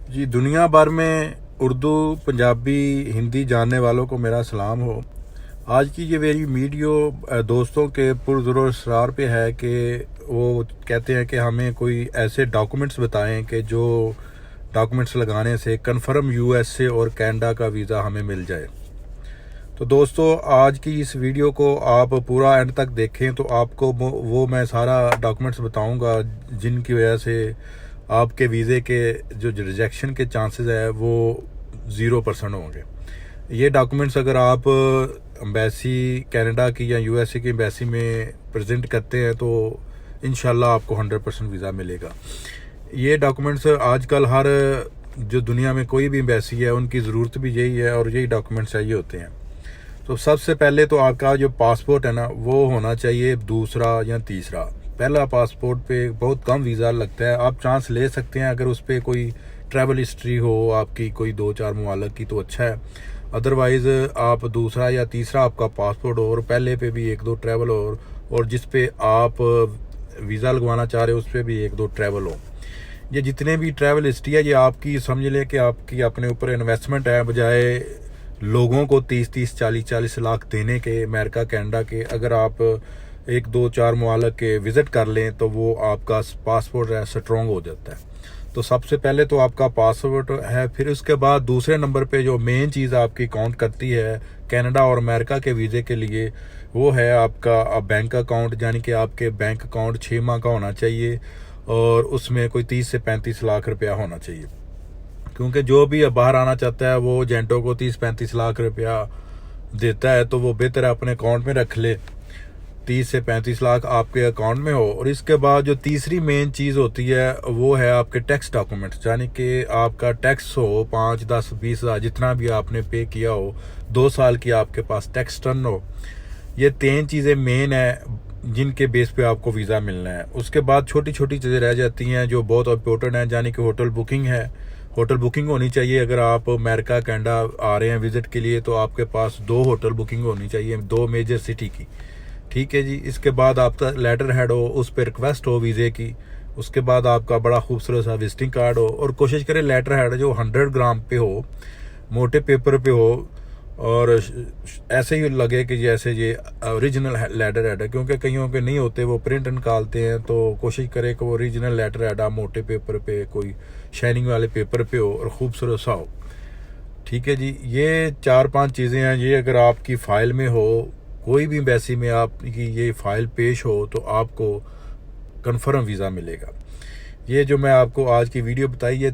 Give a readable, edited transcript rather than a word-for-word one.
जी, दुनिया भर में उर्दू, पंजाबी, हिंदी जानने वालों को मेरा सलाम हो। आज की ये मेरी वीडियो दोस्तों के पुरज़ोर इसरार पे है कि वो कहते हैं कि हमें कोई ऐसे डॉक्यूमेंट्स बताएं कि जो डॉक्यूमेंट्स लगाने से कन्फर्म यूएसए और कनाडा का वीज़ा हमें मिल जाए। तो दोस्तों, आज की इस वीडियो को आप पूरा एंड तक देखें तो आपको वो मैं सारा डॉक्यूमेंट्स बताऊंगा जिनकी वजह से आपके वीज़े के जो रिजेक्शन के चांसेस है वो 0% होंगे। ये डॉक्यूमेंट्स अगर आप एम्बेसी कनाडा की या यूएसए की एम्बेसी में प्रेजेंट करते हैं तो इंशाल्लाह आपको 100% वीज़ा मिलेगा। ये डॉक्यूमेंट्स आजकल हर जो दुनिया में कोई भी एम्बेसी है उनकी ज़रूरत भी यही है और यही डॉक्यूमेंट्स चाहिए होते हैं। तो सबसे पहले तो आपका जो पासपोर्ट है ना वो होना चाहिए दूसरा या तीसरा। पहला पासपोर्ट पे बहुत कम वीज़ा लगता है, आप चांस ले सकते हैं अगर उस पर कोई ट्रैवल हिस्ट्री हो आपकी कोई 2-4 मुमालिक की तो अच्छा है। अदरवाइज़ आप दूसरा या तीसरा आपका पासपोर्ट हो और पहले पे भी 1-2 ट्रैवल हो और जिस पे आप वीज़ा लगवाना चाह रहे हो उस पर भी 1-2 ट्रैवल हो। ये जितने भी ट्रैवल हिस्ट्री है ये आपकी समझ लें कि आपकी अपने ऊपर इन्वेस्टमेंट है, बजाय लोगों को 30-30, 40-40 लाख देने के अमेरिका कनाडा के। अगर आप 1-2-4 मुमालिक के विज़िट कर लें तो वो आपका पासपोर्ट है स्ट्रॉन्ग हो जाता है। तो सबसे पहले तो आपका पासपोर्ट है, फिर उसके बाद दूसरे नंबर पे जो मेन चीज़ आपकी काउंट करती है कनाडा और अमेरिका के वीज़े के लिए वो है आपका बैंक अकाउंट, यानी कि आपके बैंक अकाउंट 6 माह का होना चाहिए और उसमें कोई 30 से 35 लाख रुपया होना चाहिए। क्योंकि जो भी बाहर आना चाहता है वो एजेंटों को 30-35 लाख रुपया देता है, तो वो बेहतर है अपने अकाउंट में रख ले। 30 से 35 लाख आपके अकाउंट में हो। और इसके बाद जो तीसरी मेन चीज़ होती है वो है आपके टैक्स डॉक्यूमेंट्स, यानी कि आपका टैक्स हो 5, 10, 20 हज़ार जितना भी आपने पे किया हो, 2 साल की आपके पास टैक्स टर्न हो। ये 3 चीज़ें मेन है जिनके बेस पे आपको वीज़ा मिलना है। उसके बाद छोटी छोटी चीज़ें रह जाती हैं जो बहुत इंपॉर्टेंट है, यानी कि होटल बुकिंग है। होटल बुकिंग होनी चाहिए। अगर आप अमेरिका कनाडा आ रहे हैं विजिट के लिए तो आपके पास 2 होटल बुकिंग होनी चाहिए 2 मेजर सिटी की। ठीक है जी। इसके बाद आपका लेटर हेड हो, उस पर रिक्वेस्ट हो वीज़े की। उसके बाद आपका बड़ा खूबसूरत सा विजिटिंग कार्ड हो और कोशिश करें लेटर हेड जो 100 ग्राम पे हो, मोटे पेपर पे हो और ऐसे ही लगे कि जैसे ये ओरिजिनल लेटर हेड है, क्योंकि कईयों के नहीं होते, वो प्रिंट निकालते हैं। तो कोशिश करें कि वो ओरिजिनल लेटर हेड आप मोटे पेपर पे, कोई शाइनिंग वाले पेपर पे हो और खूबसूरत सा हो। ठीक है जी। ये 4-5 चीज़ें हैं, ये अगर आपकी फ़ाइल में हो, कोई भी एम्बेसी में आपकी ये फ़ाइल पेश हो तो आपको कन्फर्म वीज़ा मिलेगा। ये जो मैं आपको आज की वीडियो बताई है